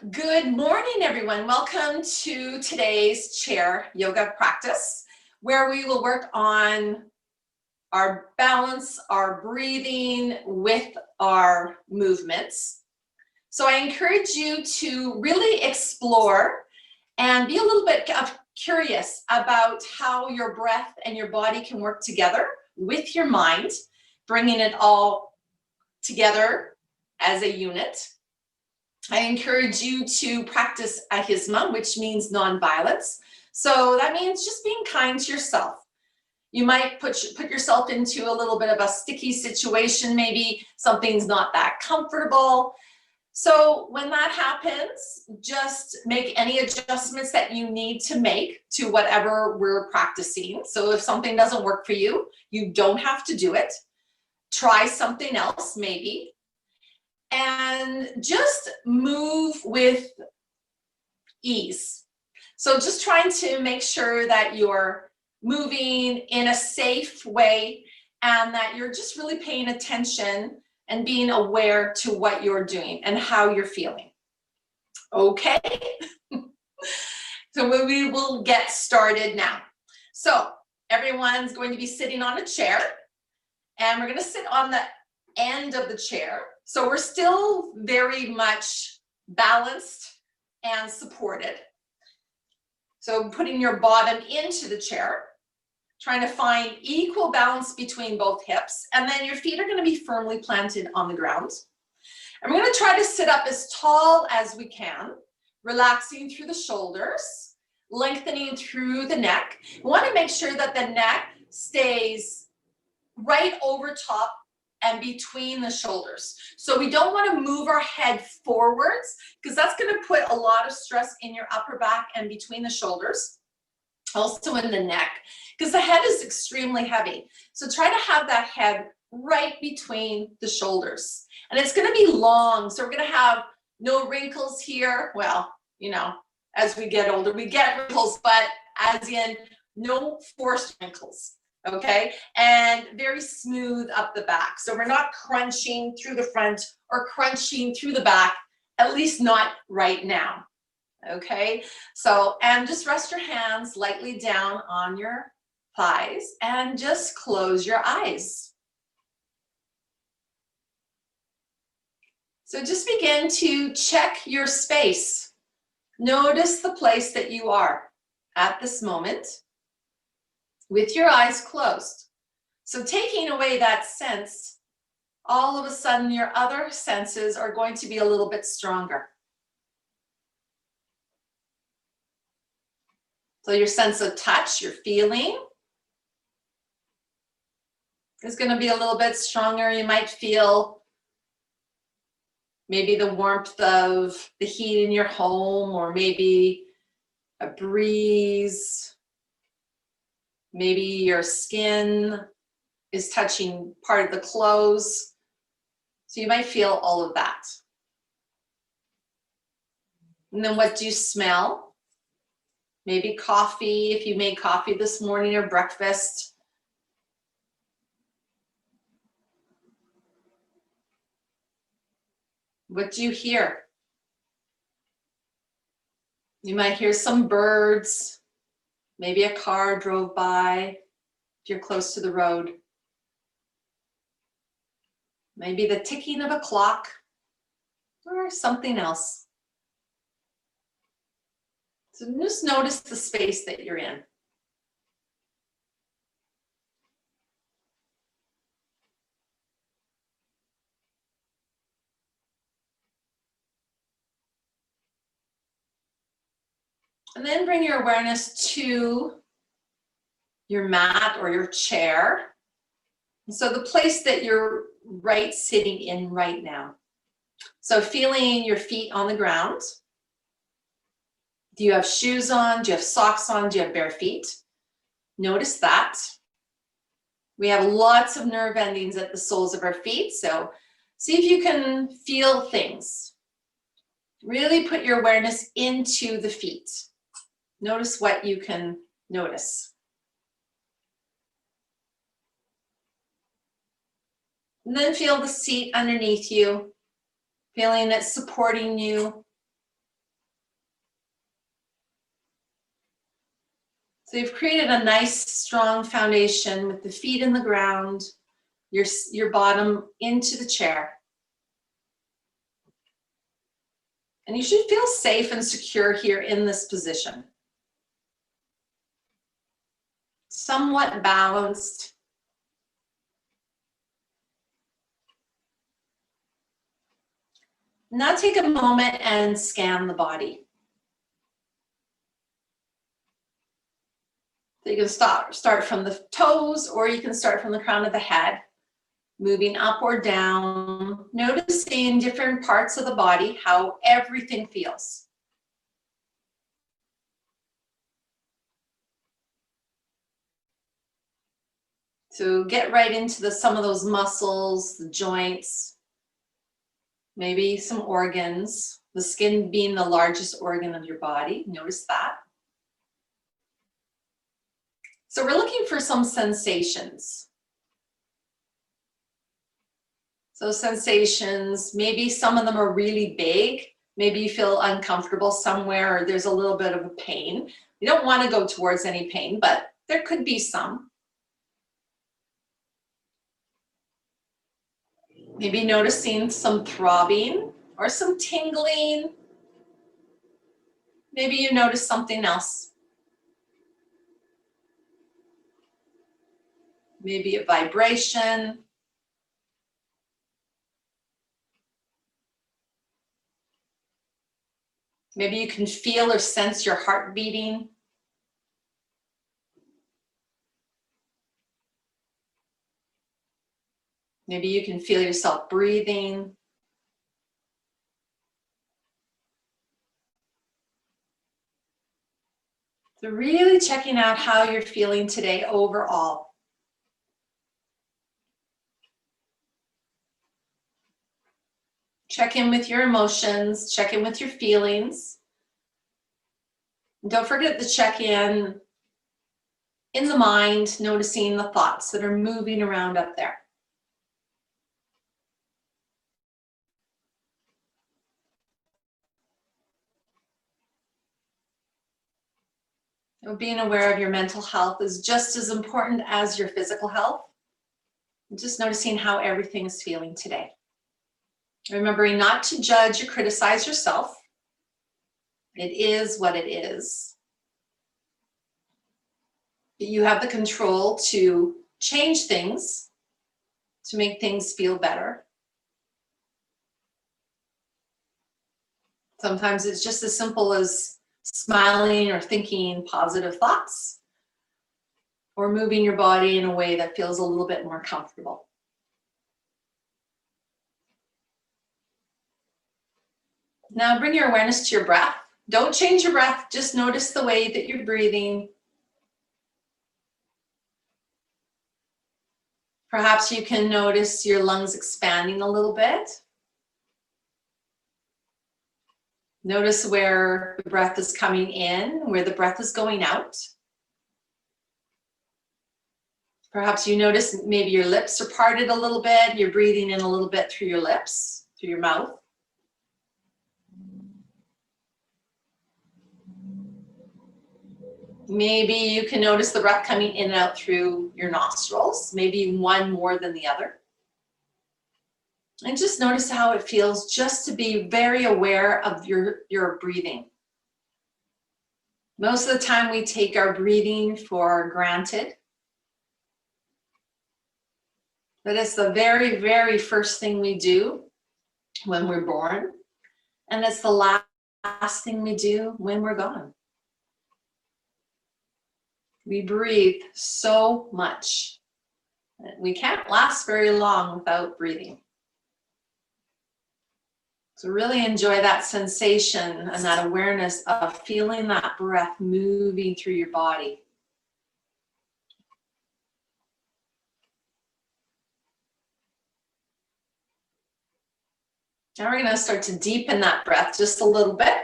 Good morning, everyone. Welcome to today's chair yoga practice, where we will work on our balance, our breathing with our movements. So I encourage you to really explore and be a little bit curious about how your breath and your body can work together with your mind, bringing it all together as a unit. I encourage you to practice ahisma, which means nonviolence. So that means just being kind to yourself. You might put yourself into a little bit of a sticky situation, maybe something's not that comfortable. So when that happens, just make any adjustments that you need to make to whatever we're practicing. So if something doesn't work for you, you don't have to do it. Try something else maybe. And just move with ease. So just trying to make sure that you're moving in a safe way and that you're just really paying attention and being aware to what you're doing and how you're feeling. Okay? So we will get started now. So everyone's going to be sitting on a chair, and we're going to sit on the end of the chair. So we're still very much balanced and supported. So putting your bottom into the chair, trying to find equal balance between both hips, and then your feet are going to be firmly planted on the ground. And we're going to try to sit up as tall as we can, relaxing through the shoulders, lengthening through the neck. We want to make sure that the neck stays right over top and between the shoulders. So we don't want to move our head forwards because that's going to put a lot of stress in your upper back and between the shoulders, also in the neck, because the head is extremely heavy. So try to have that head right between the shoulders. And it's going to be long, so we're going to have no wrinkles here. Well, you know, as we get older, we get wrinkles, but as in no forced wrinkles. Okay, and very smooth up the back. So we're not crunching through the front or crunching through the back, at least not right now. Okay, so, and just rest your hands lightly down on your thighs and just close your eyes. So just begin to check your space. Notice the place that you are at this moment, with your eyes closed. So taking away that sense, all of a sudden your other senses are going to be a little bit stronger. So your sense of touch, your feeling, is going to be a little bit stronger. You might feel maybe the warmth of the heat in your home, or maybe a breeze. Maybe your skin is touching part of the clothes. So you might feel all of that. And then what do you smell? Maybe coffee, if you made coffee this morning or breakfast. What do you hear? You might hear some birds. Maybe a car drove by if you're close to the road. Maybe the ticking of a clock or something else. So just notice the space that you're in. And then bring your awareness to your mat or your chair. So the place that you're sitting in right now. So feeling your feet on the ground. Do you have shoes on? Do you have socks on? Do you have bare feet? Notice that. We have lots of nerve endings at the soles of our feet. So see if you can feel things. Really put your awareness into the feet. Notice what you can notice. And then feel the seat underneath you, feeling it supporting you. So you've created a nice, strong foundation with the feet in the ground, your bottom into the chair. And you should feel safe and secure here in this position. Somewhat balanced. Now take a moment and scan the body. So you can start from the toes, or you can start from the crown of the head, moving up or down, noticing different parts of the body, how everything feels. So get right into some of those muscles, the joints, maybe some organs, the skin being the largest organ of your body. Notice that. So we're looking for some sensations. So sensations, maybe some of them are really big. Maybe you feel uncomfortable somewhere, or there's a little bit of a pain. You don't want to go towards any pain, but there could be some. Maybe noticing some throbbing or some tingling. Maybe you notice something else. Maybe a vibration. Maybe you can feel or sense your heart beating. Maybe you can feel yourself breathing. So really checking out how you're feeling today overall. Check in with your emotions, check in with your feelings. And don't forget to check in the mind, noticing the thoughts that are moving around up there. Being aware of your mental health is just as important as your physical health. Just noticing how everything is feeling today. Remembering not to judge or criticize yourself. It is what it is. You have the control to change things, to make things feel better. Sometimes it's just as simple as smiling or thinking positive thoughts, or moving your body in a way that feels a little bit more comfortable. Now bring your awareness to your breath. Don't change your breath, just notice the way that you're breathing. Perhaps you can notice your lungs expanding a little bit. Notice where the breath is coming in, where the breath is going out. Perhaps you notice maybe your lips are parted a little bit. You're breathing in a little bit through your lips, through your mouth. Maybe you can notice the breath coming in and out through your nostrils, maybe one more than the other. And just notice how it feels just to be very aware of your breathing. Most of the time we take our breathing for granted. But it's the very, very first thing we do when we're born. And it's the last thing we do when we're gone. We breathe so much. We can't last very long without breathing. So really enjoy that sensation and that awareness of feeling that breath moving through your body. Now we're going to start to deepen that breath just a little bit.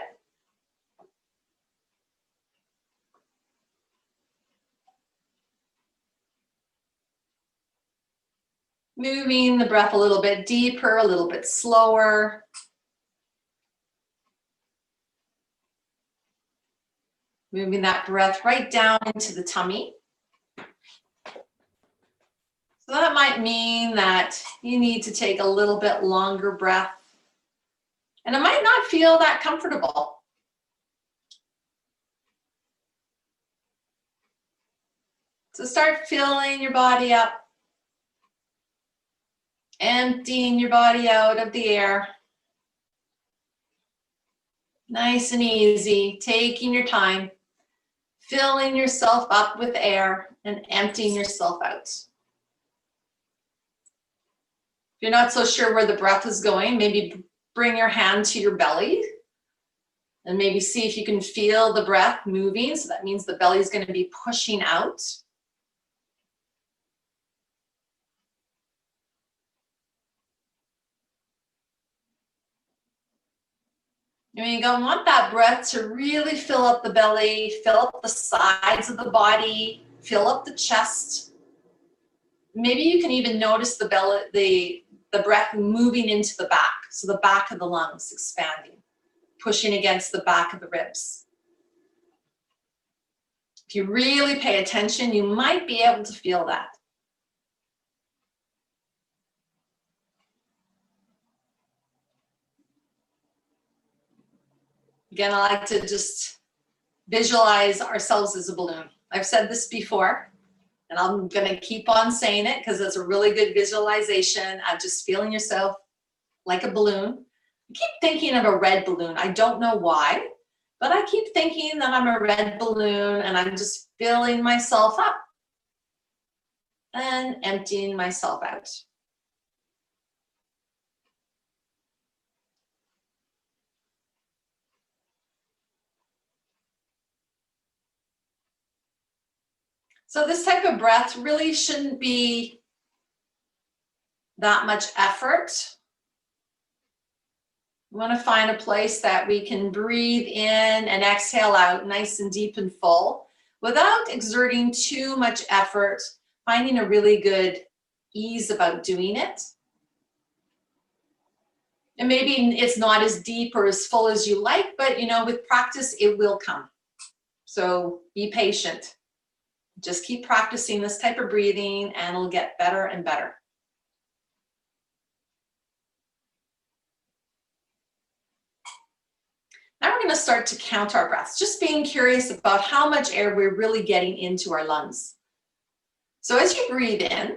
Moving the breath a little bit deeper, a little bit slower. Moving that breath right down into the tummy. So that might mean that you need to take a little bit longer breath. And it might not feel that comfortable. So start filling your body up, emptying your body out of the air. Nice and easy, taking your time, filling yourself up with air and emptying yourself out. If you're not so sure where the breath is going, maybe bring your hand to your belly and maybe see if you can feel the breath moving. So that means the belly is going to be pushing out. And you don't want that breath to really fill up the belly, fill up the sides of the body, fill up the chest. Maybe you can even notice the belly, the breath moving into the back. So the back of the lungs expanding, pushing against the back of the ribs. If you really pay attention, you might be able to feel that. Again, I like to just visualize ourselves as a balloon. I've said this before, and I'm gonna keep on saying it because it's a really good visualization of just feeling yourself like a balloon. I keep thinking of a red balloon. I don't know why, but I keep thinking that I'm a red balloon and I'm just filling myself up and emptying myself out. So this type of breath really shouldn't be that much effort. We want to find a place that we can breathe in and exhale out nice and deep and full without exerting too much effort, finding a really good ease about doing it. And maybe it's not as deep or as full as you like, but you know, with practice, it will come. So be patient. Just keep practicing this type of breathing and it'll get better and better. Now we're going to start to count our breaths, just being curious about how much air we're really getting into our lungs. So as you breathe in,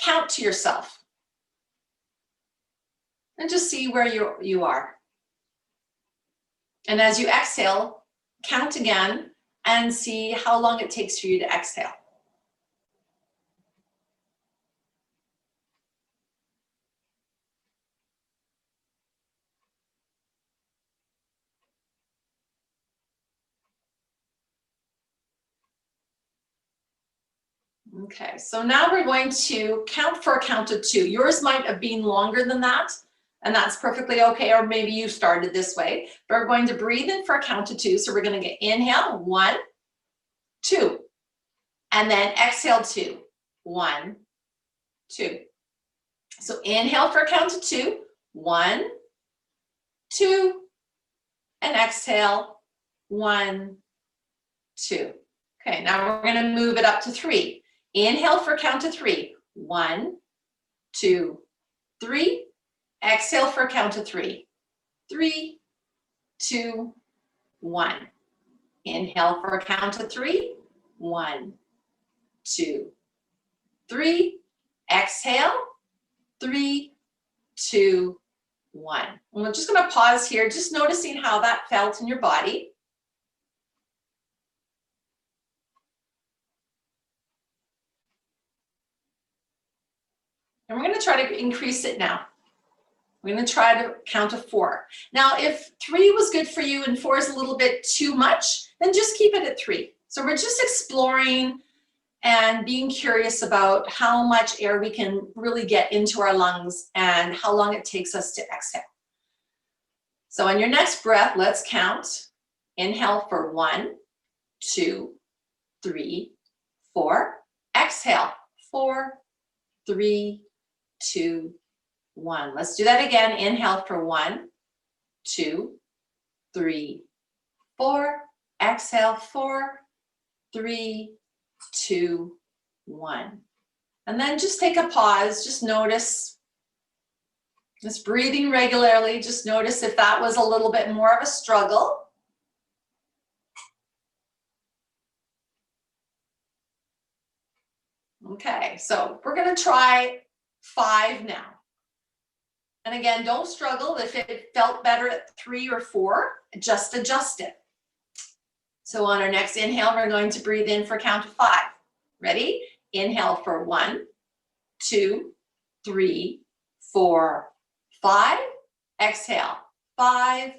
count to yourself and just see where you are. And as you exhale, count again and see how long it takes for you to exhale. Okay, so now we're going to count for a count of 2. Yours might have been longer than that, and that's perfectly okay, or maybe you started this way. But we're going to breathe in for a count of 2. So we're going to get inhale, 1, 2, and then exhale 2, 1, 2. So inhale for a count of 2, 1, 2, and exhale, 1, 2. Okay, now we're going to move it up to 3. Inhale for a count of 3. 1, 2, 3. Exhale for a count of 3. 3, 2, 1. Inhale for a count of 3. 1, 2, 3. Exhale. 3, 2, 1. And we're just going to pause here, just noticing how that felt in your body. And we're going to try to increase it now. We're going to try to count to 4. Now, if 3 was good for you and 4 is a little bit too much, then just keep it at 3. So we're just exploring and being curious about how much air we can really get into our lungs and how long it takes us to exhale. So on your next breath, let's count. Inhale for 1, 2, 3, 4. Exhale, 4, 3, 2, 1. Let's do that again. Inhale for 1, 2, 3, 4. Exhale, 4, 3, 2, 1. And then just take a pause, just notice, just breathing regularly, just notice if that was a little bit more of a struggle. Okay, so we're gonna try 5 now. And again, don't struggle. If it felt better at 3 or 4, just adjust it. So on our next inhale, we're going to breathe in for a count of 5. Ready? Inhale for 1, 2, 3, 4, 5. Exhale, 5,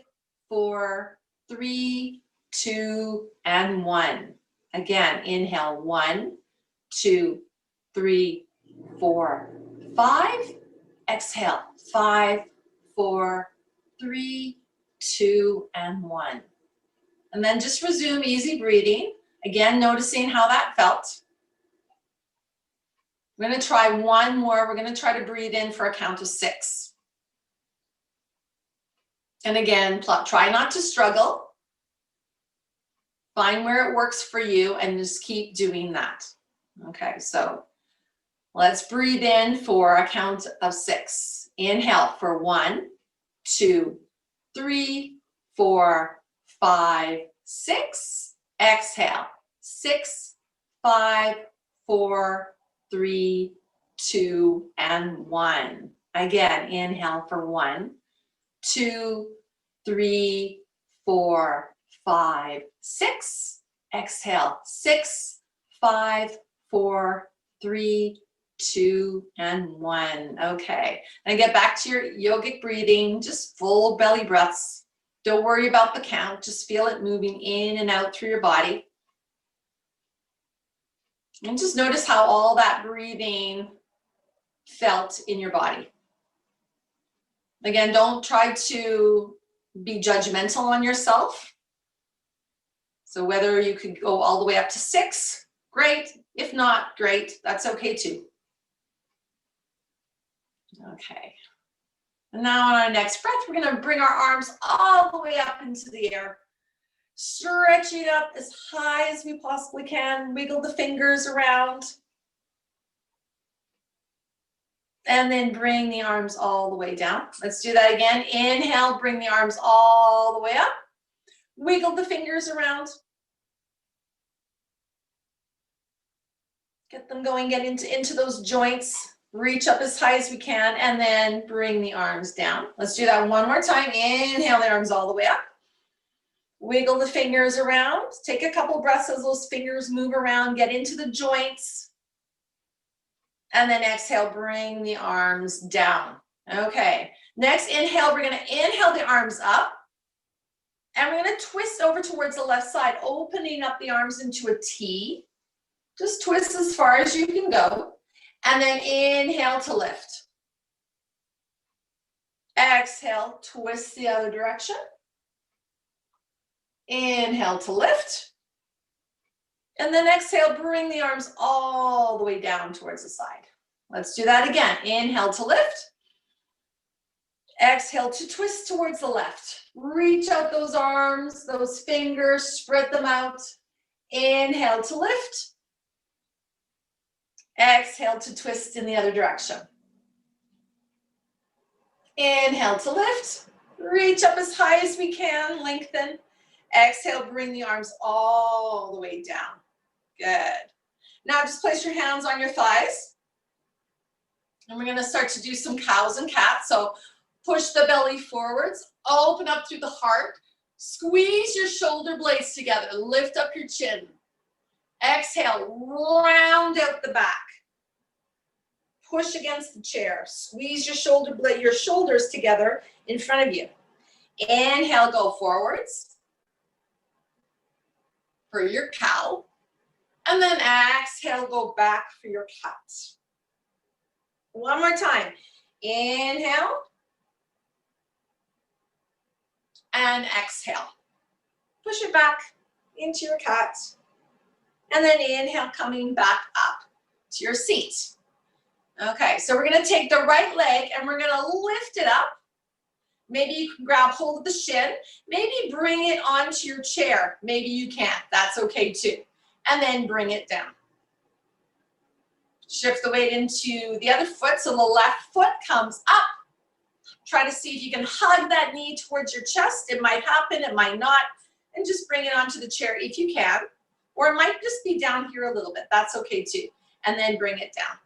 4, 3, 2, and 1. Again, inhale, 1, 2, 3, 4, 5. Exhale, 5, 4, 3, 2, and 1. And then just resume easy breathing. Again, noticing how that felt. We're going to try one more. We're going to try to breathe in for a count of 6. And again, try not to struggle. Find where it works for you and just keep doing that. Okay, so let's breathe in for a count of 6. Inhale for 1, 2, 3, 4, 5, 6. Exhale, 6, 5, 4, 3, 2, and 1. Again, inhale for 1, 2, 3, 4, 5, 6. Exhale, 6, 5, 4, 3, 2, and 1. Okay, and get back to your yogic breathing, just full belly breaths. Don't worry about the count, just feel it moving in and out through your body. And just notice how all that breathing felt in your body. Again, don't try to be judgmental on yourself. So whether you could go all the way up to 6, great. If not, great. That's okay too. Okay. And now on our next breath, we're going to bring our arms all the way up into the air. Stretching up as high as we possibly can. Wiggle the fingers around. And then bring the arms all the way down. Let's do that again. Inhale, bring the arms all the way up. Wiggle the fingers around. Get them going, get into those joints. Reach up as high as we can, and then bring the arms down. Let's do that one more time. Inhale the arms all the way up. Wiggle the fingers around. Take a couple breaths as those fingers move around. Get into the joints. And then exhale, bring the arms down. Okay, next inhale, we're gonna inhale the arms up. And we're gonna twist over towards the left side, opening up the arms into a T. Just twist as far as you can go. And then inhale to lift. Exhale, twist the other direction. Inhale to lift. And then exhale, bring the arms all the way down towards the side. Let's do that again. Inhale to lift. Exhale to twist towards the left. Reach out those arms, those fingers, spread them out. Inhale to lift. Exhale to twist in the other direction. Inhale to lift. Reach up as high as we can, lengthen. Exhale, bring the arms all the way down. Good. Now just place your hands on your thighs. And we're going to start to do some cows and cats. So push the belly forwards, open up through the heart. Squeeze your shoulder blades together. Lift up your chin. Exhale, round out the back. Push against the chair. Squeeze your shoulders together in front of you. Inhale, go forwards for your cow. And then exhale, go back for your cat. One more time. Inhale. And exhale. Push it back into your cat. And then inhale, coming back up to your seat. Okay, so we're gonna take the right leg and we're gonna lift it up. Maybe you can grab hold of the shin. Maybe bring it onto your chair. Maybe you can't. That's okay too. And then bring it down. Shift the weight into the other foot so the left foot comes up. Try to see if you can hug that knee towards your chest. It might happen, it might not. And just bring it onto the chair if you can. Or it might just be down here a little bit. That's okay too. And then bring it down.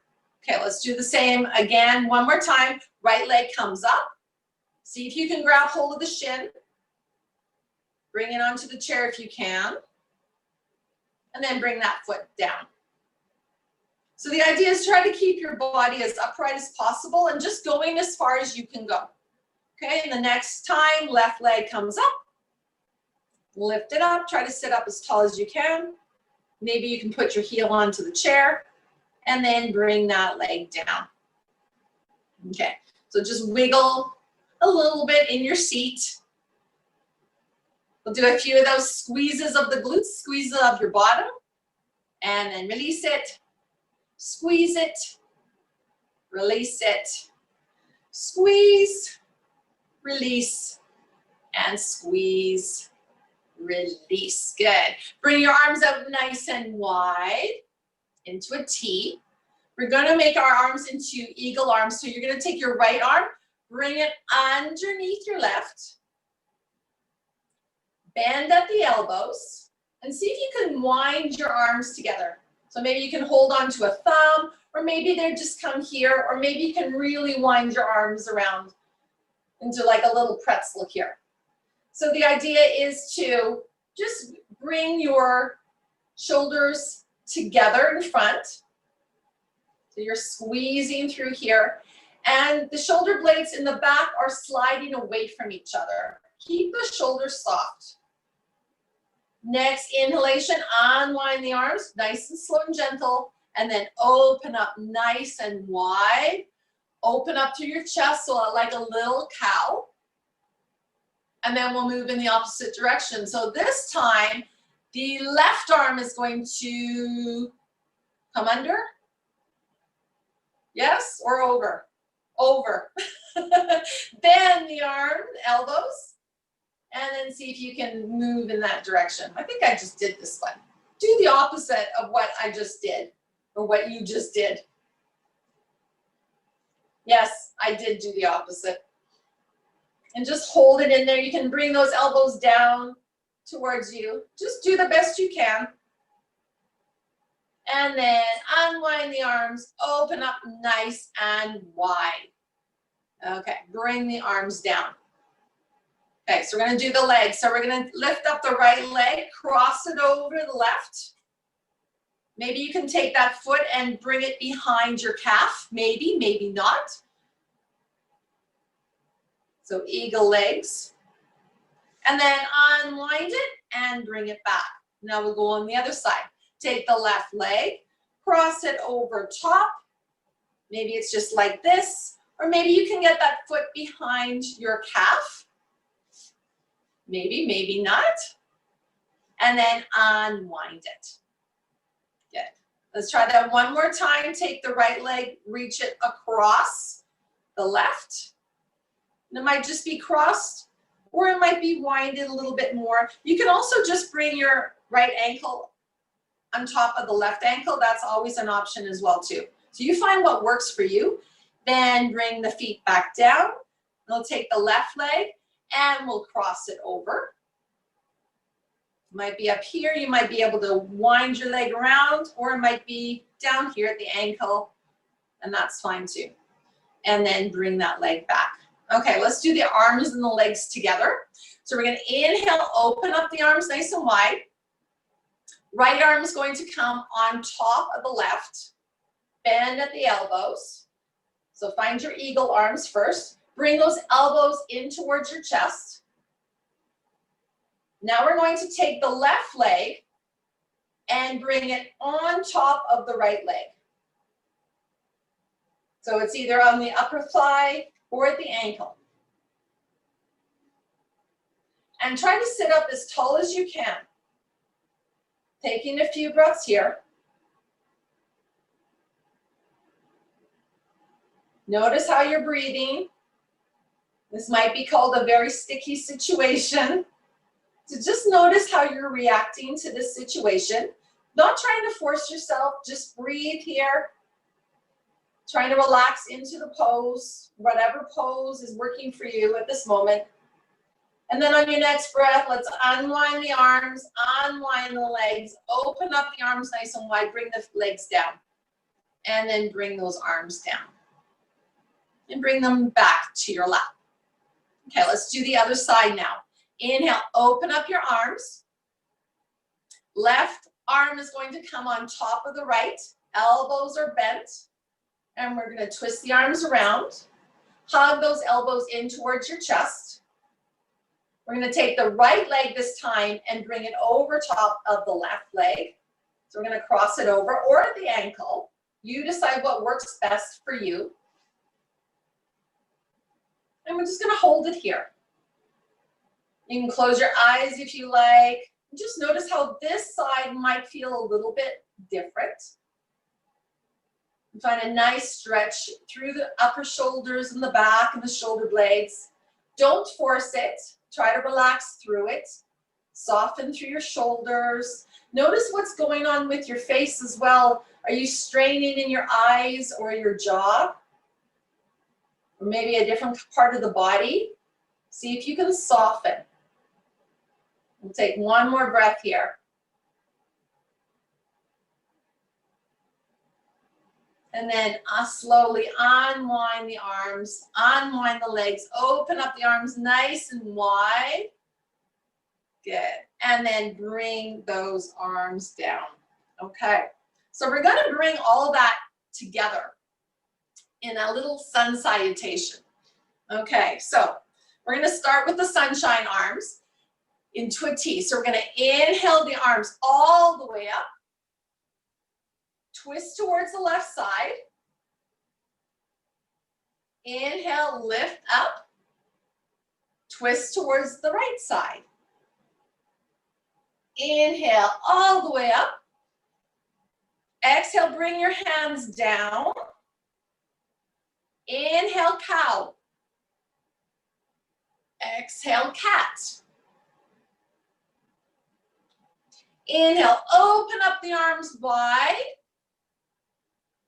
Okay, let's do the same again. One more time. Right leg comes up. See if you can grab hold of the shin. Bring it onto the chair if you can. And then bring that foot down. So the idea is try to keep your body as upright as possible and just going as far as you can go. Okay, and the next time, left leg comes up. Lift it up, try to sit up as tall as you can. Maybe you can put your heel onto the chair and then bring that leg down. Okay, so just wiggle a little bit in your seat. We'll do a few of those squeezes of the glutes, squeezes of your bottom, and then release it. Squeeze it, release it, squeeze, release, and squeeze, release. Good. Bring your arms out nice and wide into a T. We're going to make our arms into eagle arms. So you're going to take your right arm, bring it underneath your left, bend at the elbows, and see if you can wind your arms together. So maybe you can hold on to a thumb, or maybe they just come here, or maybe you can really wind your arms around into like a little pretzel here. So the idea is to just bring your shoulders together in front. So you're squeezing through here, and the shoulder blades in the back are sliding away from each other. Keep the shoulders soft. Next inhalation, unwind the arms, nice and slow and gentle, and then open up nice and wide. Open up through your chest, so like a little cow. And then we'll move in the opposite direction. So this time, the left arm is going to come under. Yes, or over? Over. Bend the arm, elbows. And then see if you can move in that direction. I think I just did this one. Do the opposite of what I just did, or what you just did. Yes, I did do the opposite. And just hold it in there. You can bring those elbows down towards you. Just do the best you can. And then unwind the arms, open up nice and wide. Okay, bring the arms down. Okay, so we're going to do the legs. So we're going to lift up the right leg, cross it over the left. Maybe you can take that foot and bring it behind your calf. Maybe, maybe not. So eagle legs. And then unwind it and bring it back. Now we'll go on the other side. Take the left leg, cross it over top. Maybe it's just like this. Or maybe you can get that foot behind your calf. Maybe, maybe not. And then unwind it. Good. Let's try that one more time. Take the right leg, reach it across the left. And it might just be crossed, or it might be winded a little bit more. You can also just bring your right ankle on top of the left ankle. That's always an option as well too. So you find what works for you. Then bring the feet back down. We'll take the left leg and we'll cross it over. It might be up here. You might be able to wind your leg around, or it might be down here at the ankle, and that's fine too. And then bring that leg back. Okay, let's do the arms and the legs together. So we're going to inhale, open up the arms nice and wide. Right arm is going to come on top of the left. Bend at the elbows. So find your eagle arms first. Bring those elbows in towards your chest. Now we're going to take the left leg and bring it on top of the right leg. So it's either on the upper thigh or at the ankle. And try to sit up as tall as you can. Taking a few breaths here. Notice how you're breathing. This might be called a very sticky situation. So just notice how you're reacting to this situation. Not trying to force yourself, just breathe here. Trying to relax into the pose, whatever pose is working for you at this moment. And then on your next breath, let's unwind the arms, unwind the legs, open up the arms nice and wide, bring the legs down. And then bring those arms down. And bring them back to your lap. Okay, let's do the other side now. Inhale, open up your arms. Left arm is going to come on top of the right. Elbows are bent. And we're going to twist the arms around. Hug those elbows in towards your chest. We're going to take the right leg this time and bring it over top of the left leg. So we're going to cross it over or at the ankle. You decide what works best for you. And we're just going to hold it here. You can close your eyes if you like. Just notice how this side might feel a little bit different. Find a nice stretch through the upper shoulders and the back and the shoulder blades. Don't force it. Try to relax through it. Soften through your shoulders. Notice what's going on with your face as well. Are you straining in your eyes or your jaw? Or maybe a different part of the body? See if you can soften. We'll take one more breath here. And then slowly unwind the arms, unwind the legs, open up the arms nice and wide. Good. And then bring those arms down. Okay. So we're going to bring all that together in a little sun salutation. Okay. So we're going to start with the sunshine arms into a T. So we're going to inhale the arms all the way up. Twist towards the left side. Inhale, lift up. Twist towards the right side. Inhale all the way up. Exhale, bring your hands down. Inhale, cow. Exhale, cat. Inhale, open up the arms wide.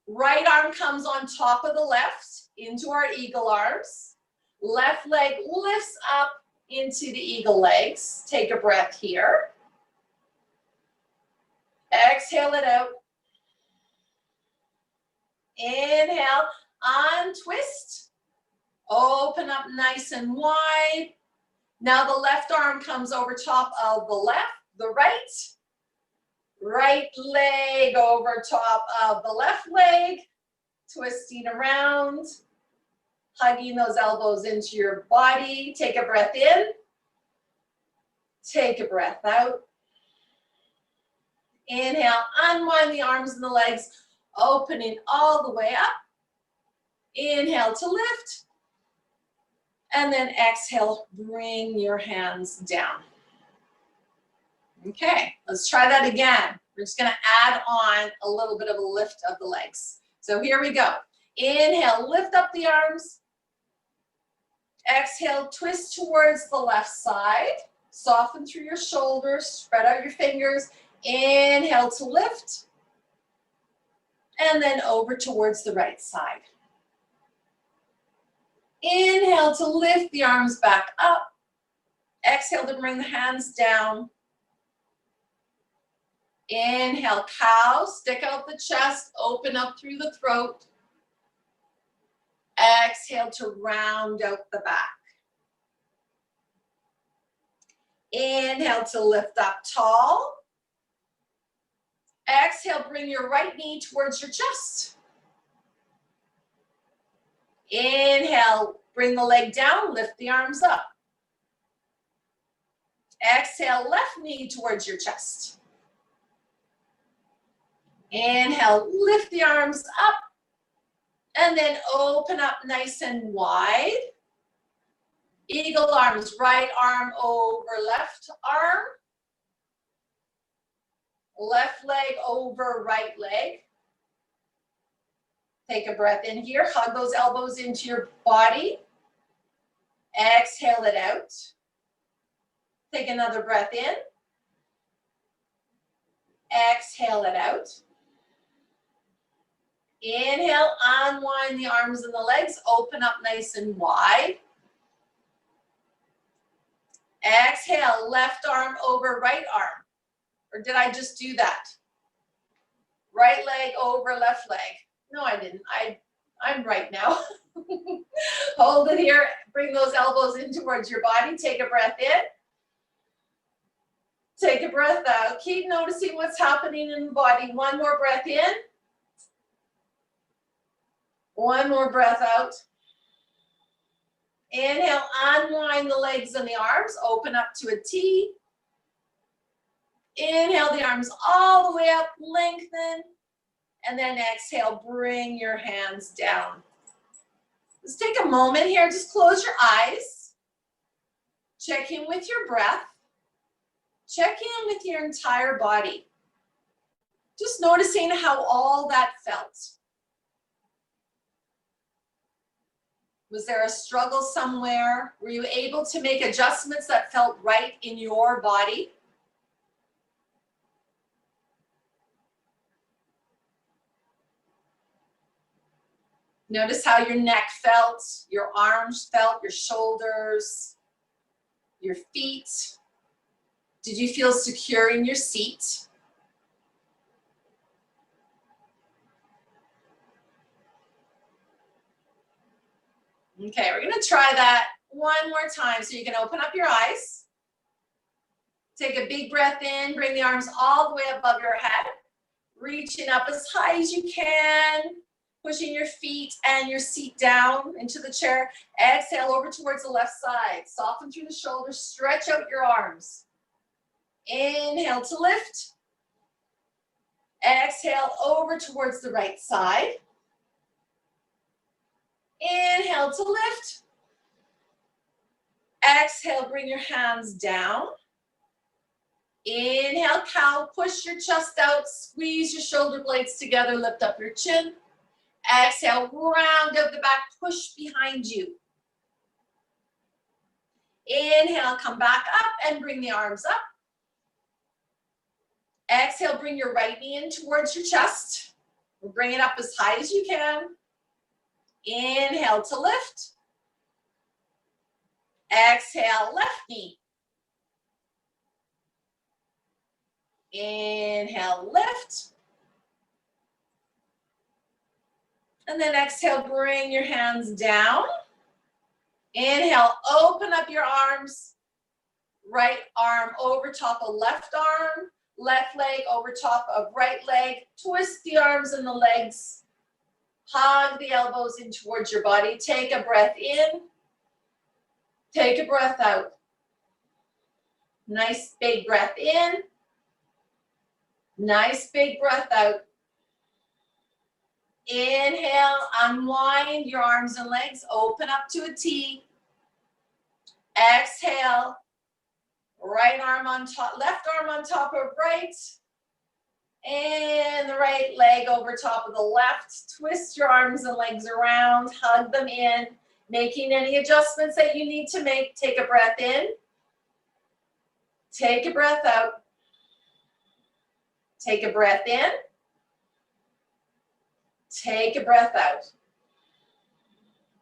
Right arm comes on top of the left into our eagle arms. Left leg lifts up into the eagle legs. Take a breath here. Exhale it out. Inhale, untwist. Open up nice and wide. Now the left arm comes over top of the right. Right leg over top of the left leg, twisting around, hugging those elbows into your body. Take a breath in, take a breath out. Inhale, unwind the arms and the legs, opening all the way up. Inhale to lift, and then exhale, bring your hands down. Okay, let's try that again. We're just gonna add on a little bit of a lift of the legs. So here we go. Inhale, lift up the arms. Exhale, twist towards the left side. Soften through your shoulders, spread out your fingers. Inhale to lift. And then over towards the right side. Inhale to lift the arms back up. Exhale to bring the hands down. Inhale, cow, stick out the chest, open up through the throat. Exhale to round out the back. Inhale to lift up tall. Exhale, bring your right knee towards your chest. Inhale, bring the leg down, lift the arms up. Exhale, left knee towards your chest. Inhale, lift the arms up, and then open up nice and wide. Eagle arms, right arm over left arm. Left leg over right leg. Take a breath in here, hug those elbows into your body. Exhale it out. Take another breath in. Exhale it out. Inhale, unwind the arms and the legs, open up nice and wide. Exhale, left arm over right arm. Or did I just do that? Right leg over left leg. No, I didn't. I'm right now. Hold it here. Bring those elbows in towards your body. Take a breath in. Take a breath out. Keep noticing what's happening in the body. One more breath in. One more breath out. Inhale, unwind the legs and the arms. Open up to a T. Inhale the arms all the way up, lengthen. And then exhale, bring your hands down. Let's take a moment here. Just close your eyes. Check in with your breath. Check in with your entire body. Just noticing how all that felt. Was there a struggle somewhere? Were you able to make adjustments that felt right in your body? Notice how your neck felt, your arms felt, your shoulders, your feet. Did you feel secure in your seat? Okay, we're gonna try that one more time. So you can open up your eyes. Take a big breath in, bring the arms all the way above your head. Reaching up as high as you can. Pushing your feet and your seat down into the chair. Exhale over towards the left side. Soften through the shoulders, stretch out your arms. Inhale to lift. Exhale over towards the right side. Inhale to lift. Exhale, bring your hands down. Inhale, cow, push your chest out, squeeze your shoulder blades together, lift up your chin. Exhale, round out the back, push behind you. Inhale, come back up and bring the arms up. Exhale, bring your right knee in towards your chest. Bring it up as high as you can. Inhale to lift. Exhale, left knee. Inhale, lift. And then exhale, bring your hands down. Inhale, open up your arms. Right arm over top of left arm. Left leg over top of right leg. Twist the arms and the legs. Hug the elbows in towards your body. Take a breath in. Take a breath out. Nice big breath in. Nice big breath out. Inhale, unwind your arms and legs. Open up to a T. Exhale. Right arm on top, left arm on top of right. And the right leg over top of the left. Twist your arms and legs around. Hug them in. Making any adjustments that you need to make. Take a breath in. Take a breath out. Take a breath in. Take a breath out.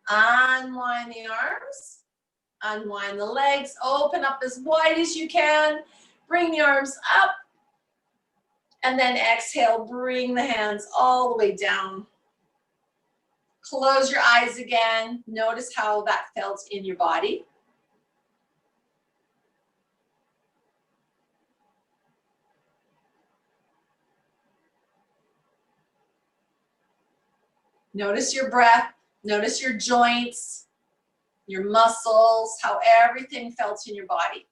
Unwind the arms. Unwind the legs. Open up as wide as you can. Bring the arms up. And then exhale, bring the hands all the way down. Close your eyes again. Notice how that felt in your body. Notice your breath. Notice your joints, your muscles, how everything felt in your body.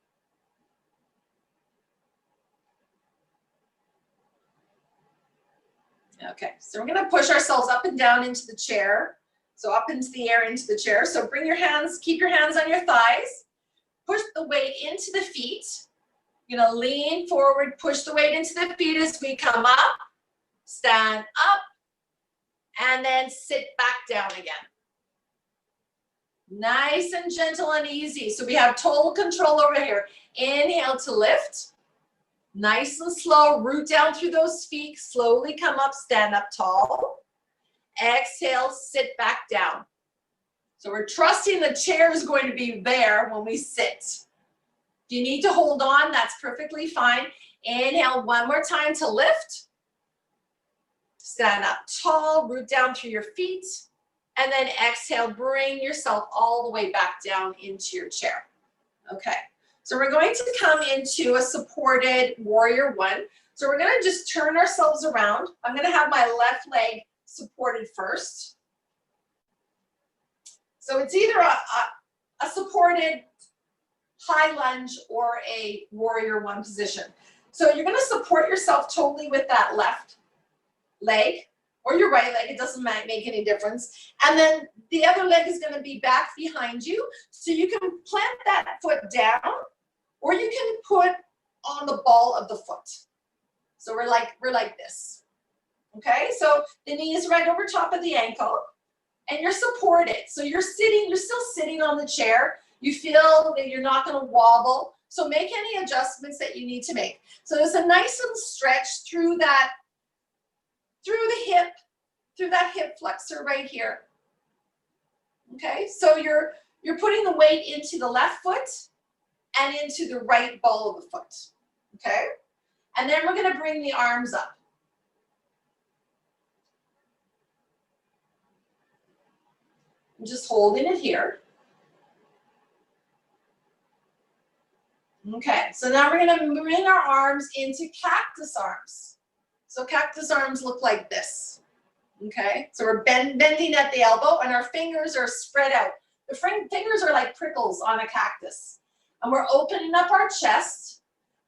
Okay, so we're gonna push ourselves up and down into the chair. So up into the air, into the chair. So bring your hands, keep your hands on your thighs. Push the weight into the feet. You're gonna lean forward, push the weight into the feet as we come up, stand up, and then sit back down again. Nice and gentle and easy. So we have total control over here. Inhale to lift. Nice and slow. Root down through those feet. Slowly come up, stand up tall. Exhale, sit back down. So we're trusting the chair is going to be there when we sit. If you need to hold on, that's perfectly fine. Inhale one more time to lift. Stand up tall, root down through your feet. And then exhale, bring yourself all the way back down into your chair. Okay, so we're going to come into a supported warrior one. So we're gonna just turn ourselves around. I'm gonna have my left leg supported first. So it's either a supported high lunge or a warrior one position. So you're gonna support yourself totally with that left leg or your right leg, it doesn't make any difference. And then the other leg is gonna be back behind you. So you can plant that foot down or you can put on the ball of the foot. So we're like this, okay? So the knee is right over top of the ankle and you're supported. So you're still sitting on the chair. You feel that you're not gonna wobble. So make any adjustments that you need to make. So there's a nice little stretch through that hip flexor right here. Okay, so you're putting the weight into the left foot and into the right ball of the foot. Okay, and then we're going to bring the arms up. I'm just holding it here. Okay, so now we're going to bring our arms into cactus arms. So cactus arms look like this. Okay, so we're bending at the elbow and our fingers are spread out. The fingers are like prickles on a cactus. And we're opening up our chest.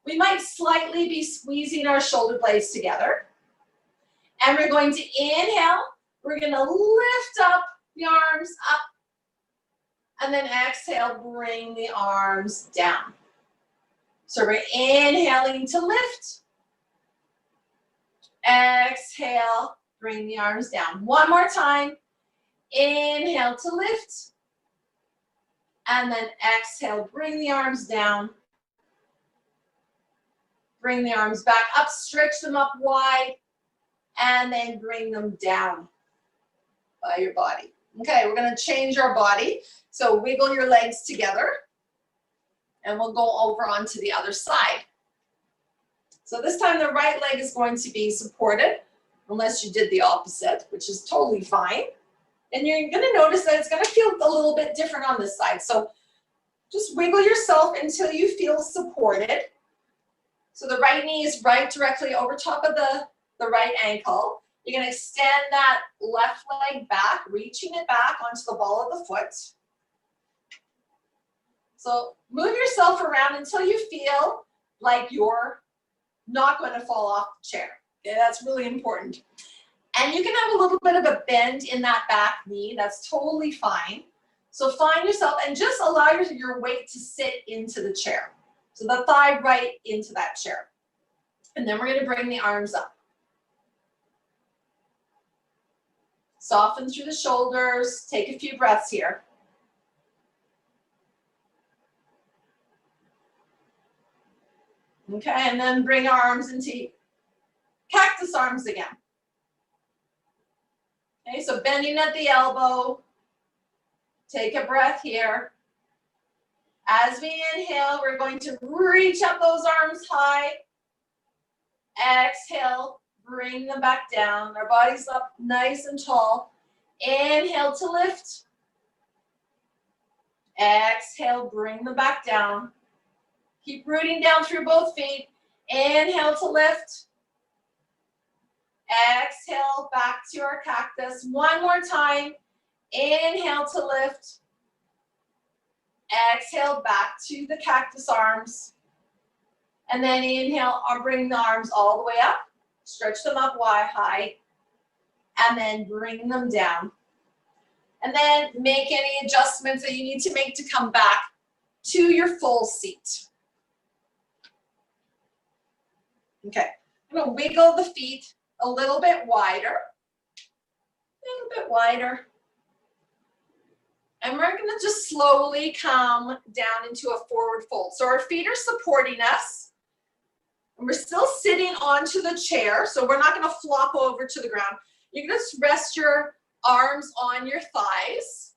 We might slightly be squeezing our shoulder blades together. And we're going to inhale. We're going to lift up the arms up. And then exhale, bring the arms down. So we're inhaling to lift. Exhale, bring the arms down. One more time. Inhale to lift. And then exhale, bring the arms down. Bring the arms back up, stretch them up wide, and then bring them down by your body. Okay, we're gonna change our body. So wiggle your legs together, and we'll go over onto the other side. So this time the right leg is going to be supported, unless you did the opposite, which is totally fine. And you're gonna notice that it's gonna feel a little bit different on this side. So just wiggle yourself until you feel supported. So the right knee is right directly over top of the right ankle. You're gonna extend that left leg back, reaching it back onto the ball of the foot. So move yourself around until you feel like you're not going to fall off the chair. Okay, that's really important. And you can have a little bit of a bend in that back knee. That's totally fine. So find yourself and just allow your weight to sit into the chair. So the thigh right into that chair. And then we're going to bring the arms up. Soften through the shoulders. Take a few breaths here. Okay, and then bring our arms into cactus arms again. Okay, so bending at the elbow. Take a breath here. As we inhale, we're going to reach up those arms high. Exhale, bring them back down. Our body's up nice and tall. Inhale to lift. Exhale, bring them back down. Keep rooting down through both feet. Inhale to lift. Exhale, back to our cactus. One more time. Inhale to lift. Exhale, back to the cactus arms. And then inhale, bring the arms all the way up. Stretch them up wide, high. And then bring them down. And then make any adjustments that you need to make to come back to your full seat. Okay, I'm gonna wiggle the feet a little bit wider. A little bit wider. And we're gonna just slowly come down into a forward fold. So our feet are supporting us. And we're still sitting onto the chair, so we're not gonna flop over to the ground. You're gonna just rest your arms on your thighs,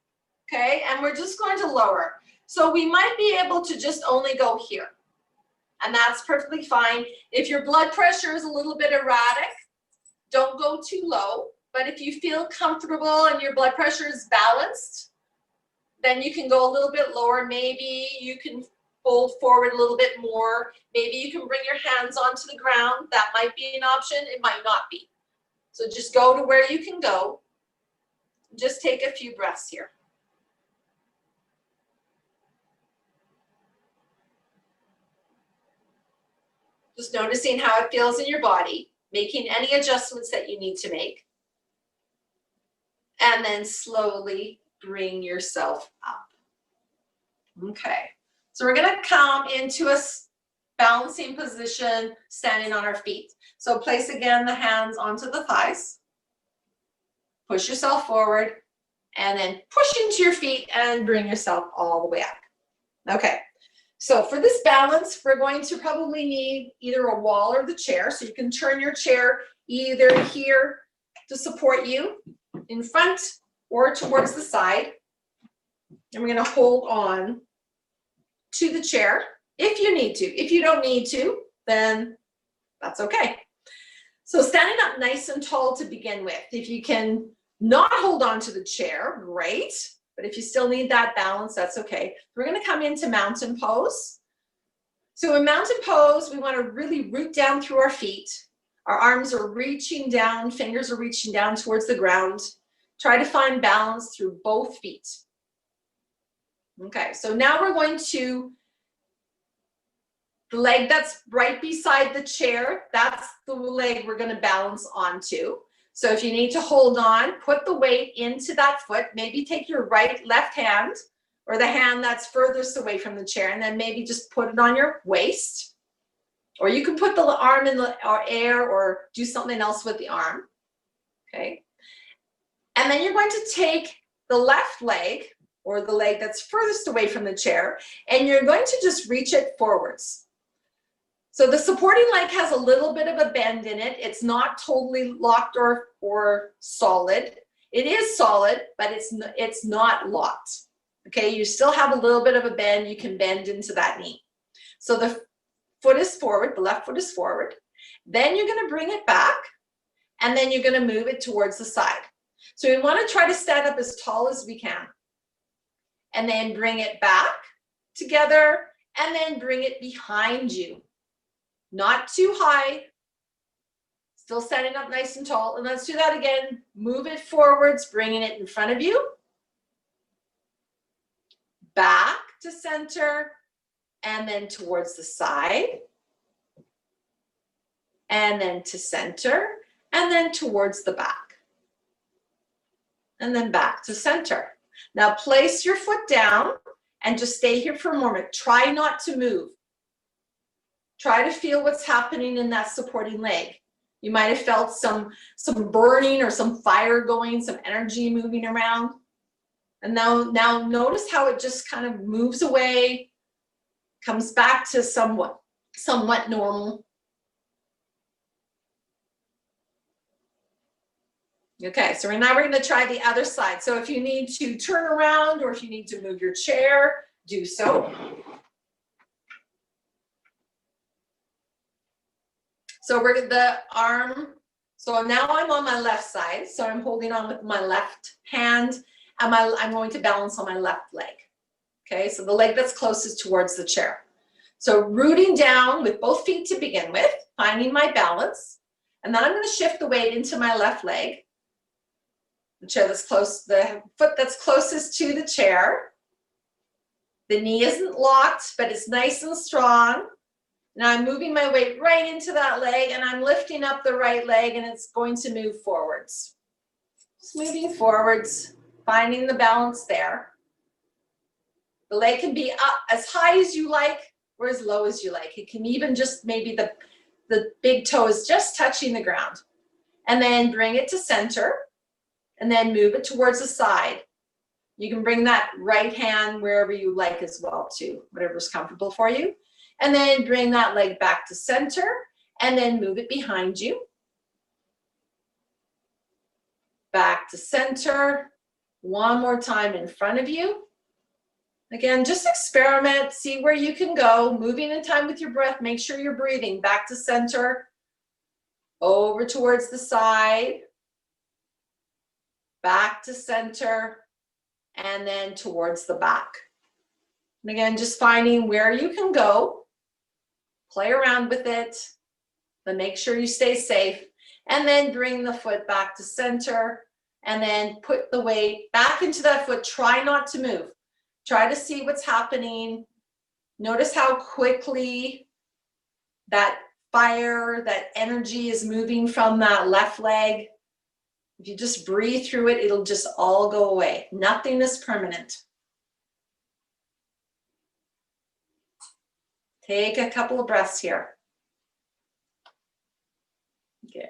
okay? And we're just going to lower. So we might be able to just only go here. And that's perfectly fine. If your blood pressure is a little bit erratic, don't go too low. But if you feel comfortable and your blood pressure is balanced, then you can go a little bit lower. Maybe you can fold forward a little bit more. Maybe you can bring your hands onto the ground. That might be an option. It might not be. So just go to where you can go. Just take a few breaths here. Just noticing how it feels in your body, making any adjustments that you need to make. And then slowly bring yourself up. Okay, so we're gonna come into a balancing position, standing on our feet. So place again the hands onto the thighs. Push yourself forward and then push into your feet and bring yourself all the way up. Okay, so for this balance, we're going to probably need either a wall or the chair. So you can turn your chair either here to support you in front or towards the side. And we're gonna hold on to the chair if you need to. If you don't need to, then that's okay. So standing up nice and tall to begin with. If you can not hold on to the chair, great. But if you still need that balance, that's okay. We're gonna come into mountain pose. So in mountain pose, we wanna really root down through our feet. Our arms are reaching down, fingers are reaching down towards the ground. Try to find balance through both feet. Okay, so now we're going to, the leg that's right beside the chair, that's the leg we're gonna balance onto. So if you need to hold on, put the weight into that foot, maybe take your left hand, or the hand that's furthest away from the chair, and then maybe just put it on your waist. Or you can put the arm in the air or do something else with the arm, okay? And then you're going to take the left leg, or the leg that's furthest away from the chair, and you're going to just reach it forwards. So the supporting leg has a little bit of a bend in it. It's not totally locked or solid. It is solid, but it's not locked. Okay, you still have a little bit of a bend. You can bend into that knee. So the foot is forward, the left foot is forward. Then you're gonna bring it back, and then you're gonna move it towards the side. So we wanna try to stand up as tall as we can. And then bring it back together, and then bring it behind you. Not too high, still standing up nice and tall. And let's do that again. Move it forwards, bringing it in front of you. Back to center, and then towards the side. And then to center, and then towards the back. And then back to center. Now place your foot down and just stay here for a moment. Try not to move. Try to feel what's happening in that supporting leg. You might have felt some burning or some fire going, some energy moving around. And now notice how it just kind of moves away, comes back to somewhat normal. Okay, so now we're going to try the other side. So if you need to turn around or if you need to move your chair, do so. So we're the arm. So now I'm on my left side. So I'm holding on with my left hand, and I'm going to balance on my left leg. Okay, so the leg that's closest towards the chair. So rooting down with both feet to begin with, finding my balance, and then I'm going to shift the weight into my left leg. The chair that's close, the foot that's closest to the chair. The knee isn't locked, but it's nice and strong. Now I'm moving my weight right into that leg, and I'm lifting up the right leg, and it's going to move forwards. Just moving forwards, finding the balance there. The leg can be up as high as you like or as low as you like. It can even just maybe the big toe is just touching the ground. And then bring it to center. And then move it towards the side. You can bring that right hand wherever you like as well too, whatever's comfortable for you. And then bring that leg back to center and then move it behind you. Back to center. One more time in front of you. Again, just experiment, see where you can go, moving in time with your breath. Make sure you're breathing. Back to center, over towards the side, back to center, and then towards the back. And again, just finding where you can go, play around with it, but make sure you stay safe. And then bring the foot back to center, and then put the weight back into that foot. Try not to move. Try to see what's happening. Notice how quickly that fire, that energy is moving from that left leg. If you just breathe through it, it'll just all go away. Nothing is permanent. Take a couple of breaths here. Good.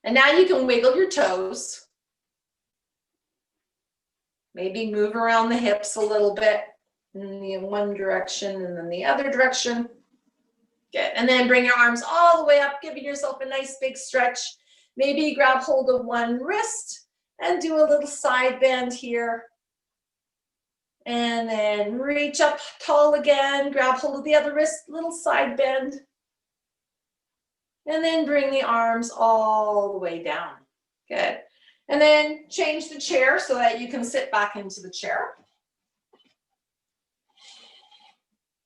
And now you can wiggle your toes. Maybe move around the hips a little bit in the one direction and then the other direction. Good. And then bring your arms all the way up, giving yourself a nice big stretch. Maybe grab hold of one wrist and do a little side bend here. And then reach up tall again, grab hold of the other wrist, little side bend. And then bring the arms all the way down. Good. And then change the chair so that you can sit back into the chair.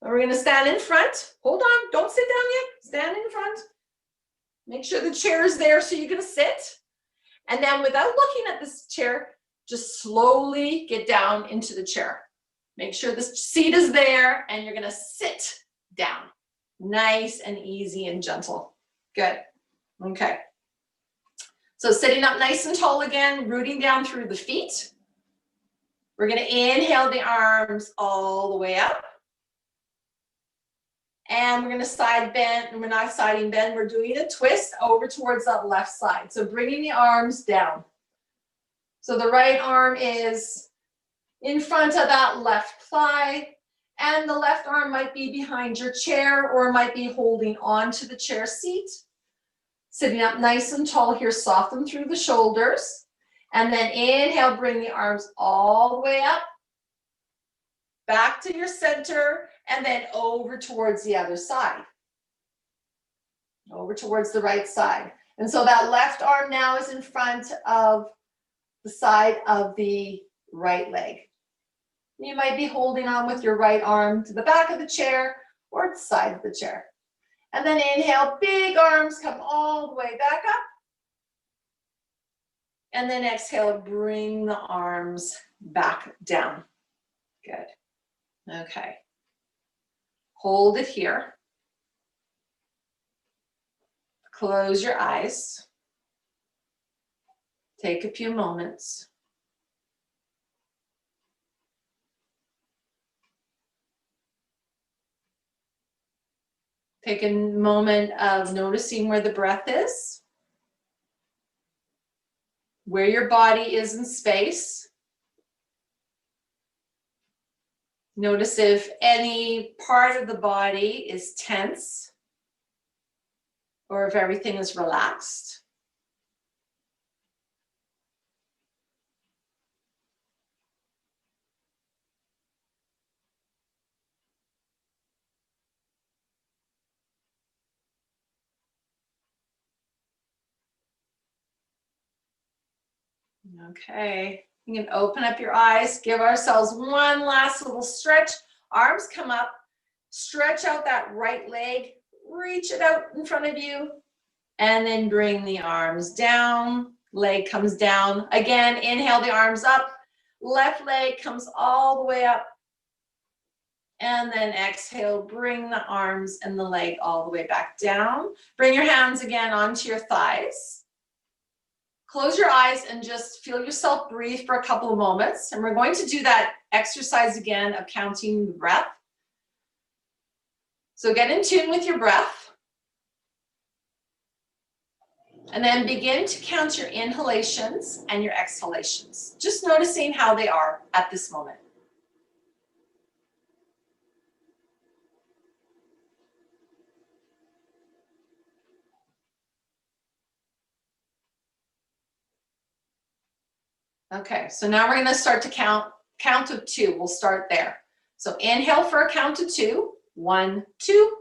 And we're going to stand in front. Hold on, don't sit down yet. Stand in front. Make sure the chair is there so you're going to sit. And then without looking at this chair, just slowly get down into the chair. Make sure the seat is there and you're going to sit down. Nice and easy and gentle. Good. Okay. So sitting up nice and tall again, rooting down through the feet. We're going to inhale the arms all the way up. And we're going to side bend, and we're not siding bend, we're doing a twist over towards that left side. So bringing the arms down. So the right arm is in front of that left thigh, and the left arm might be behind your chair or might be holding on to the chair seat. Sitting up nice and tall here, soften through the shoulders. And then inhale, bring the arms all the way up, back to your center, and then over towards the other side. Over towards the right side. And so that left arm now is in front of the side of the right leg. You might be holding on with your right arm to the back of the chair or the side of the chair. And then inhale, big arms come all the way back up. And then exhale, bring the arms back down. Good. Okay. Hold it here. Close your eyes. Take a few moments. Take a moment of noticing where the breath is, where your body is in space. Notice if any part of the body is tense or if everything is relaxed. Okay, you can open up your eyes, give ourselves one last little stretch. Arms come up, stretch out that right leg, reach it out in front of you, and then bring the arms down. Leg comes down. Again, inhale the arms up. Left leg comes all the way up. And then exhale, bring the arms and the leg all the way back down. Bring your hands again onto your thighs. Close your eyes and just feel yourself breathe for a couple of moments. And we're going to do that exercise again of counting the breath. So get in tune with your breath. And then begin to count your inhalations and your exhalations, just noticing how they are at this moment. Okay, so now we're going to start to count of 2. We'll start there. So inhale for a count of 2. 1, 2.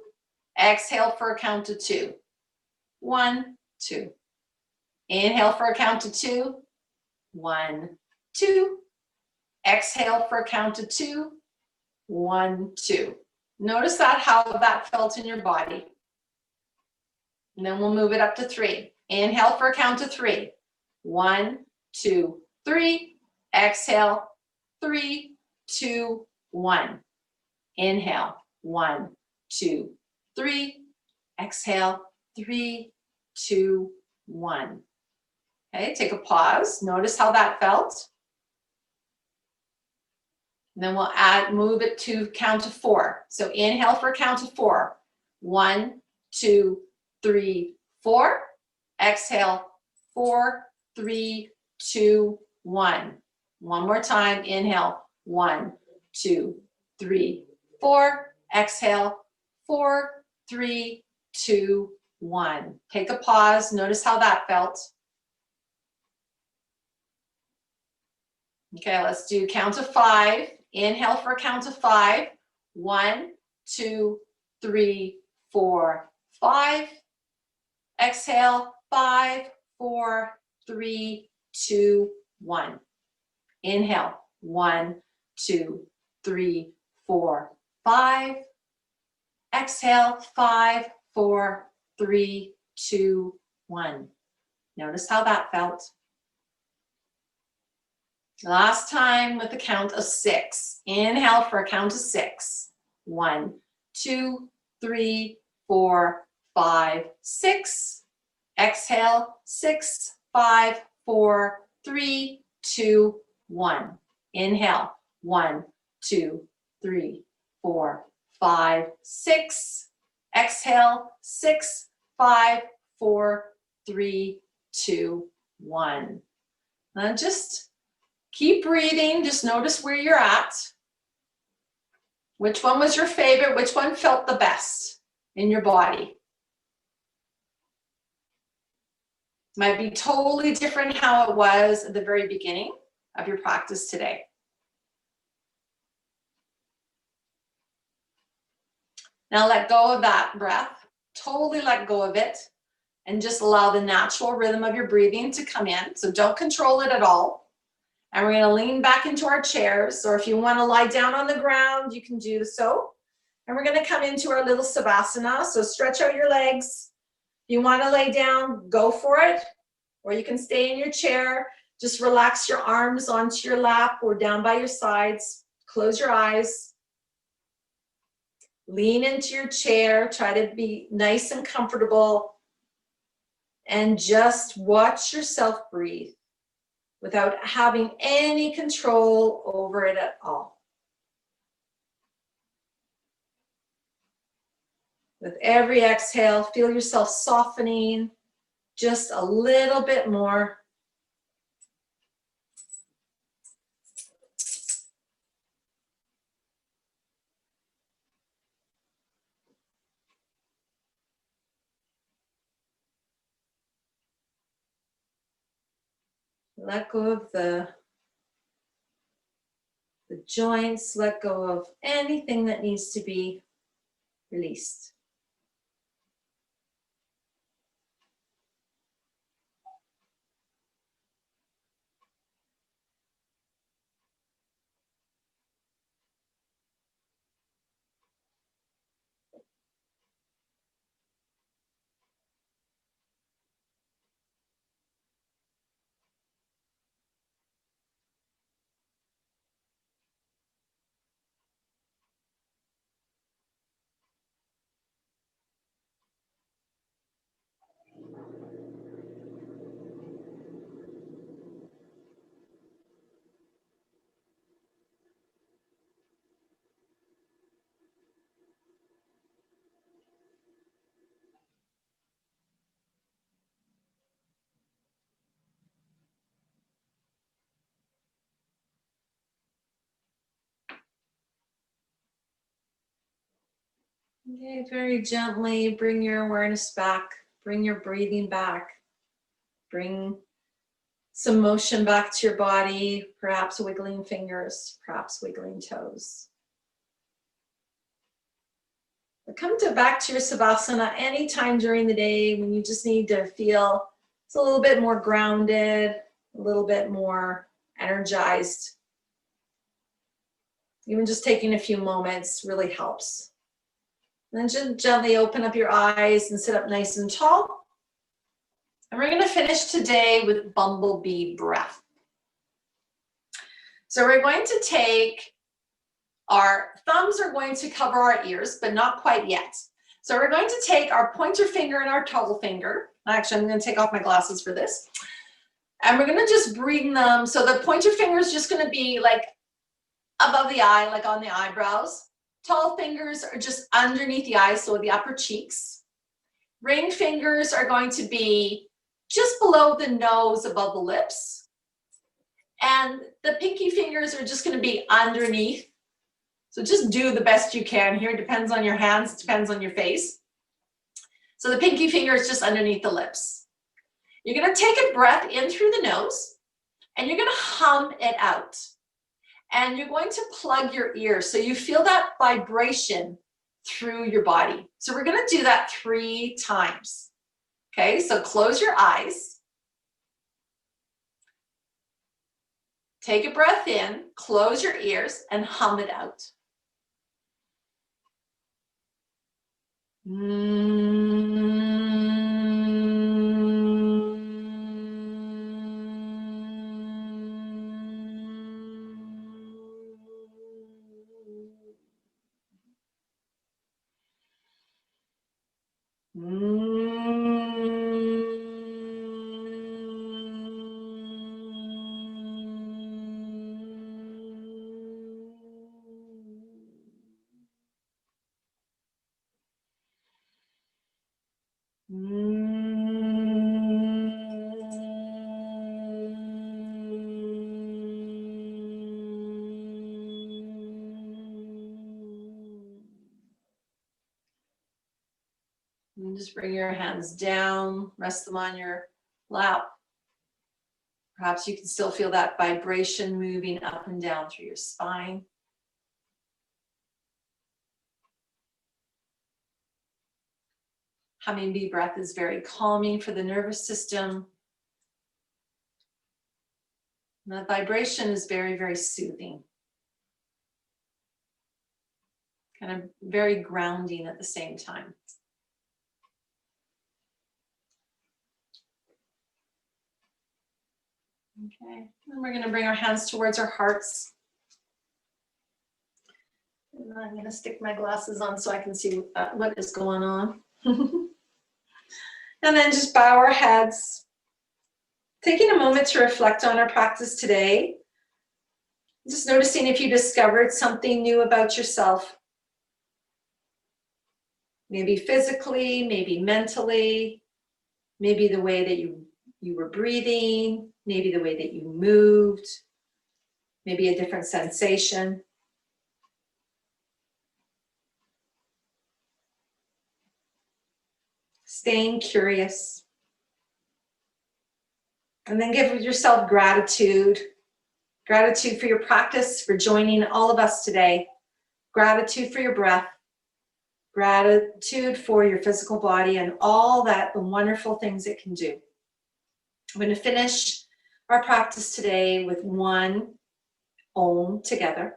Exhale for a count of 2. 1, 2. Inhale for a count of 2. 1, 2. Exhale for a count of 2. 1, 2. Notice that, how that felt in your body. And then we'll move it up to 3. Inhale for a count of 3. 1, 2, 3. Exhale, 3, 2, 1. Inhale, 1, 2, 3. Exhale, 3, 2, 1. Okay, take a pause. Notice how that felt. And then we'll move it to count of 4. So inhale for a count of 4. 1, 2, 3, 4. Exhale, 4, 3, 2, 1. One more time. Inhale, 1, 2, 3, 4. Exhale, 4, 3, 2, 1. Take a pause. Notice how that felt. Okay, let's do count of 5. Inhale for a count of 5. 1, 2, 3, 4, 5. Exhale, 5, 4, 3, 2, 1. Inhale, 1, 2, 3, 4, 5. Exhale, 5, 4, 3, 2, 1. Notice how that felt. Last time with a count of 6. Inhale for a count of 6. 1, 2, 3, 4, 5, 6. Exhale, 6, 5, 4, 3, 2, 1. Inhale, 1, 2, 3, 4, 5, 6. Exhale, 6, 5, 4, 3, 2, 1. Now just keep breathing. Just notice where you're at. Which one was your favorite? Which one felt the best in your body? Might be totally different how it was at the very beginning of your practice today. Now let go of that breath. Totally let go of it and just allow the natural rhythm of your breathing to come in. So don't control it at all. And we're going to lean back into our chairs, or if you want to lie down on the ground, you can do so. And we're going to come into our little Savasana. So stretch out your legs. If you want to lay down, go for it. Or you can stay in your chair. Just relax your arms onto your lap or down by your sides. Close your eyes. Lean into your chair. Try to be nice and comfortable. And just watch yourself breathe without having any control over it at all. With every exhale, feel yourself softening just a little bit more. Let go of the joints, let go of anything that needs to be released. Okay, very gently bring your awareness back, bring your breathing back, bring some motion back to your body, perhaps wiggling fingers, perhaps wiggling toes. But come back to your Savasana anytime during the day when you just need to feel it's a little bit more grounded, a little bit more energized. Even just taking a few moments really helps. Then just gently open up your eyes and sit up nice and tall. And we're going to finish today with bumblebee breath. So we're going to take our thumbs are going to cover our ears, but not quite yet. So we're going to take our pointer finger and our tall finger. Actually, I'm going to take off my glasses for this. And we're going to just bring them. So the pointer finger is just going to be like above the eye, like on the eyebrows. Tall fingers are just underneath the eyes, so the upper cheeks. Ring fingers are going to be just below the nose, above the lips. And the pinky fingers are just going to be underneath. So just do the best you can here. It depends on your hands, it depends on your face. So the pinky finger is just underneath the lips. You're going to take a breath in through the nose, and you're going to hum it out. And you're going to plug your ears so you feel that vibration through your body. So we're going to do that 3 times. Okay, so close your eyes. Take a breath in, close your ears, and hum it out. And just bring your hands down, rest them on your lap. Perhaps you can still feel that vibration moving up and down through your spine. Humming bee breath is very calming for the nervous system. And that vibration is very, very soothing. Kind of very grounding at the same time. Okay, and we're going to bring our hands towards our hearts. And I'm going to stick my glasses on so I can see what is going on. And then just bow our heads. Taking a moment to reflect on our practice today. Just noticing if you discovered something new about yourself. Maybe physically, maybe mentally, maybe the way that you were breathing, maybe the way that you moved, maybe a different sensation. Staying curious. And then give yourself gratitude. Gratitude for your practice, for joining all of us today. Gratitude for your breath. Gratitude for your physical body and all the wonderful things it can do. I'm going to finish our practice today with one Om together.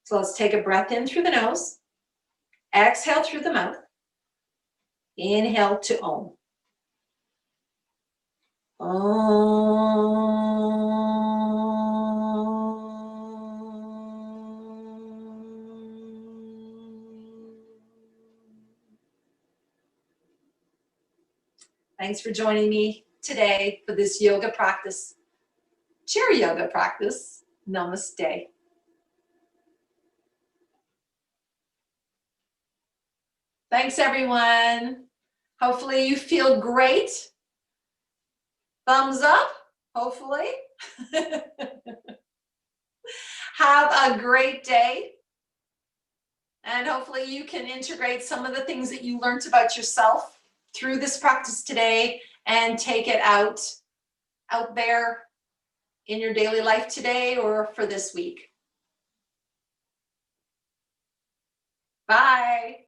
So let's take a breath in through the nose. Exhale through the mouth. Inhale to Om. Thanks for joining me today for this yoga practice, chair yoga practice. Namaste. Thanks, everyone. Hopefully you feel great. Thumbs up, hopefully. Have a great day. And hopefully you can integrate some of the things that you learned about yourself through this practice today and take it out there in your daily life today or for this week. Bye.